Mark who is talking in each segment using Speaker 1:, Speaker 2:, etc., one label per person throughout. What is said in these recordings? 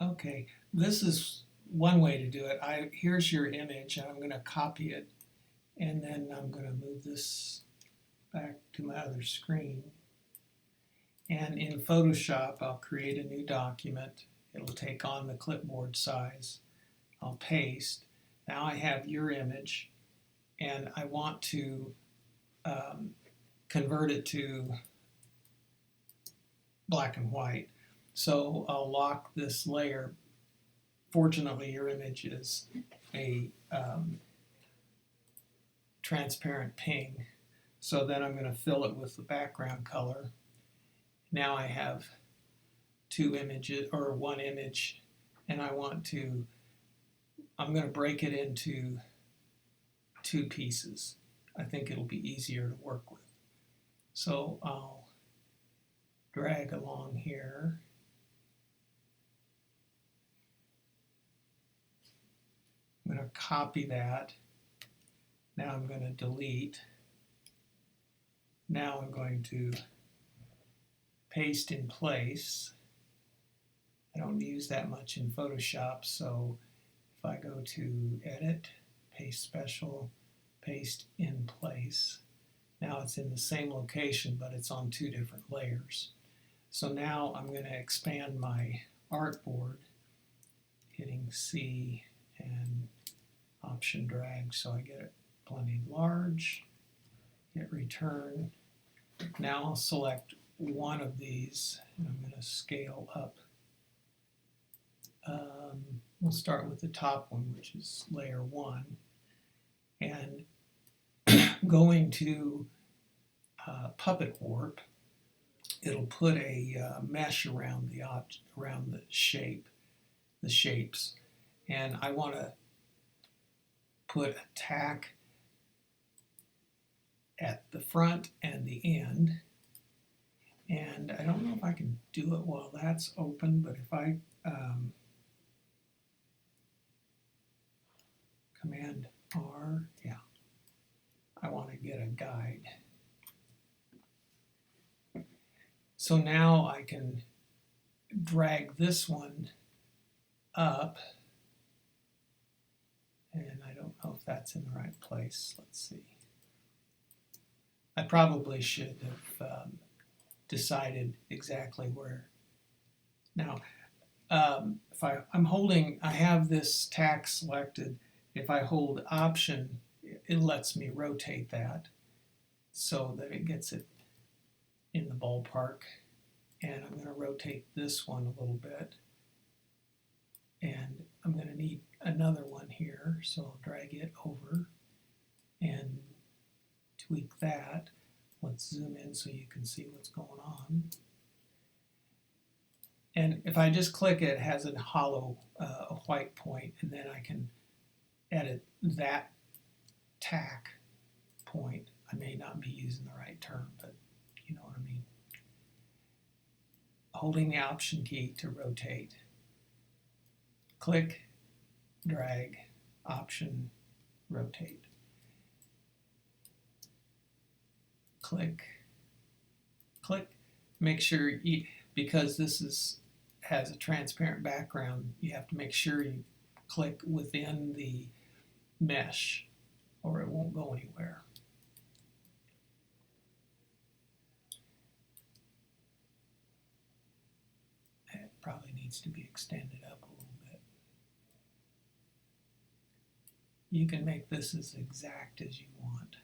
Speaker 1: Okay, this is one way to do it. Here's your image, and I'm going to copy it, and then I'm going to move this back to my other screen. And in Photoshop, I'll create a new document. It'll take on the clipboard size. I'll paste. Now I have your image, and I want to um, convert it to black and white. So I'll lock this layer. Fortunately, your image is a transparent pink. So then I'm going to fill it with the background color. Now I have two images, or one image, and I'm going to break it into two pieces. I think it'll be easier to work with. So I'll drag along here. I'm going to copy that. Now I'm going to delete. Now I'm going to paste in place. I don't use that much in Photoshop, so if I go to Edit, Paste Special, Paste in Place, now it's in the same location, but it's on two different layers. So now I'm going to expand my artboard, hitting C and Option drag so I get it plenty large, hit Return. Now I'll select one of these, and I'm going to scale up. We'll start with the top one, which is layer 1, and going to Puppet Warp, it'll put a mesh around the shapes, and I want to put a tack at the front and the end. And I don't know if I can do it while that's open, but if I Command R, yeah, I want to get a guide. So now I can drag this one up, and I don't know if that's in the right place. Let's see. I probably should have decided exactly where. Now, if I have this tack selected. If I hold Option, it lets me rotate that so that it gets it in the ballpark. And I'm going to rotate this one a little bit. And I'm going to need another one here, so I'll drag it over and tweak that. Let's zoom in so you can see what's going on. And if I just click it, it has a hollow, a white point, and then I can edit that tack point. I may not be using the right term, but you know what I mean. Holding the Option key to rotate. Click, drag, Option, rotate. Click, click. Make sure because this has a transparent background, you have to make sure you click within the mesh or it won't go anywhere. It probably needs to be extended up a little bit. You can make this as exact as you want.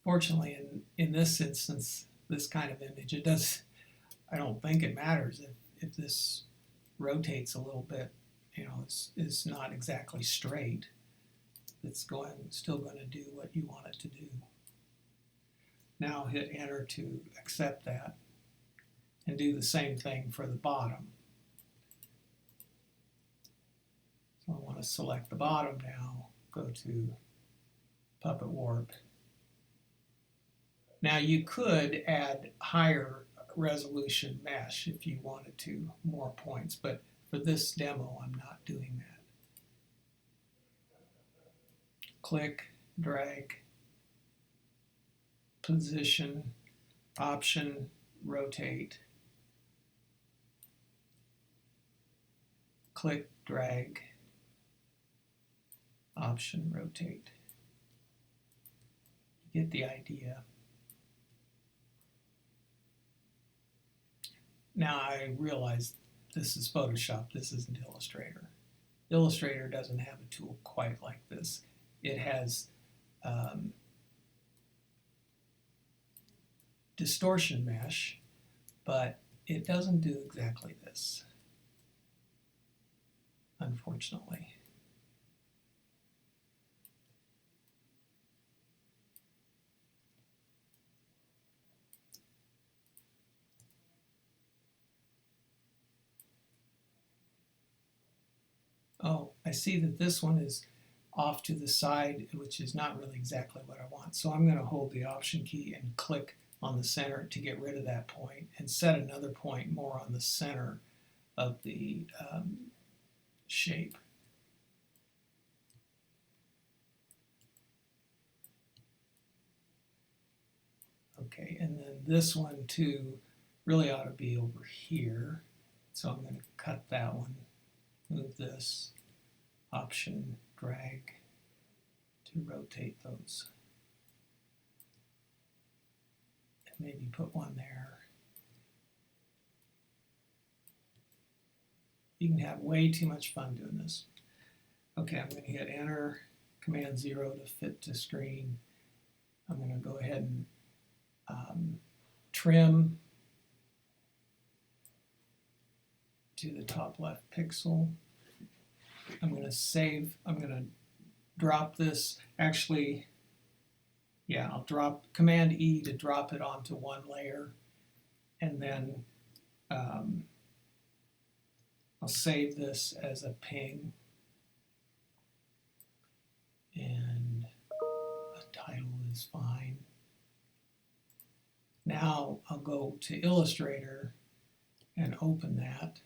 Speaker 1: Fortunately, in this instance, this kind of image, I don't think it matters if this rotates a little bit, it's not exactly straight. It's still going to do what you want it to do. Now hit Enter to accept that, and do the same thing for the bottom. So I want to select the bottom now, go to Puppet Warp. Now you could add higher resolution mesh if you wanted to, more points, but for this demo I'm not doing that. Click, drag, position, Option, rotate, click, drag, Option, rotate. You get the idea. Now I realize this is Photoshop, this isn't Illustrator. Illustrator doesn't have a tool quite like this. It has distortion mesh, but it doesn't do exactly this, unfortunately. Oh, I see that this one is off to the side, which is not really exactly what I want. So I'm going to hold the Option key and click on the center to get rid of that point and set another point more on the center of the shape. Okay, and then this one too really ought to be over here. So I'm going to cut that one, move this, Option, drag to rotate those. And maybe put one there. You can have way too much fun doing this. Okay, I'm going to hit Enter, Command 0 to fit to screen. I'm going to go ahead and trim to the top left pixel. I'm going to save, I'm going to drop this, actually, yeah, I'll drop Command E to drop it onto one layer, and then I'll save this as a ping, and a title is fine. Now I'll go to Illustrator and open that,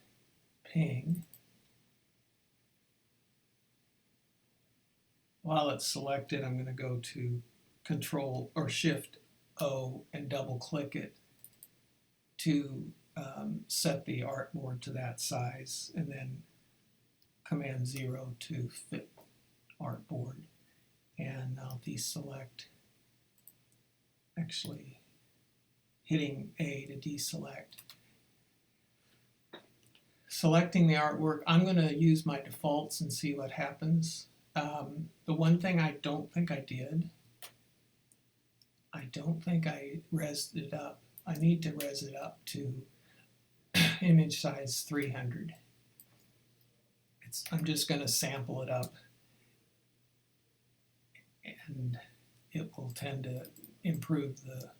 Speaker 1: ping. While it's selected, I'm going to go to Control or Shift O and double click it to set the artboard to that size, and then Command 0 to fit artboard. And I'll deselect, actually hitting A to deselect. Selecting the artwork, I'm going to use my defaults and see what happens. The one thing I don't think I did, I don't think I resed it up. I need to res it up to image size 300. I'm just going to sample it up, and it will tend to improve the,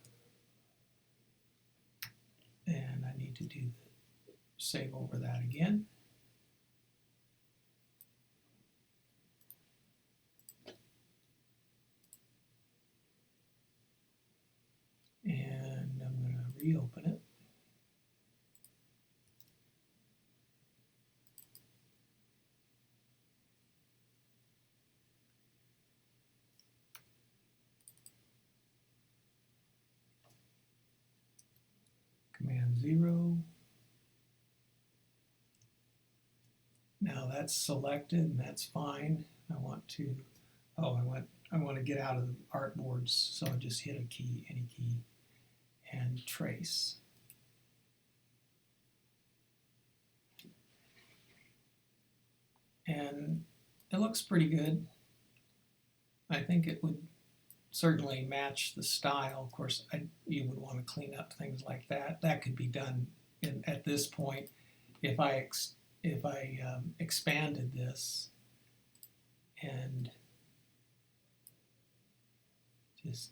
Speaker 1: and I need to do the save over that again. And I'm going to reopen it. Command 0. Now that's selected and that's fine. I want to, oh, I want to get out of the artboards, so I'll just hit a key, any key, and trace. And it looks pretty good. I think it would certainly match the style. Of course, you would want to clean up things like that. That could be done at this point. If I expanded this and just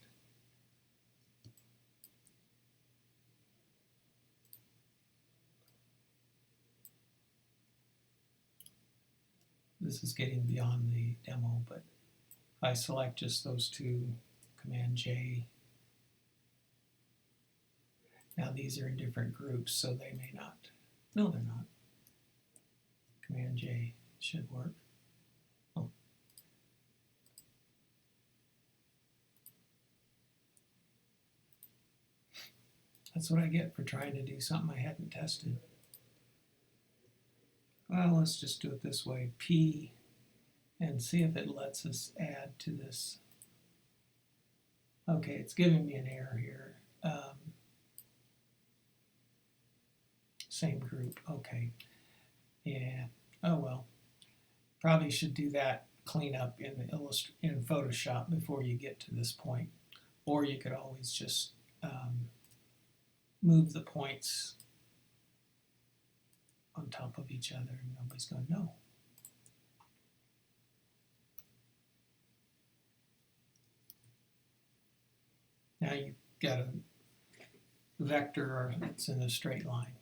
Speaker 1: this is getting beyond the demo, but if I select just those two, Command J. Now these are in different groups, so they may not. No, they're not. Command J should work. Oh. That's what I get for trying to do something I hadn't tested. Well, let's just do it this way, P, and see if it lets us add to this. Okay, it's giving me an error here. Same group, okay. Yeah, oh well. Probably should do that cleanup in Photoshop before you get to this point. Or you could always just move the points on top of each other and nobody's going to know. Now you've got a vector that's in a straight line.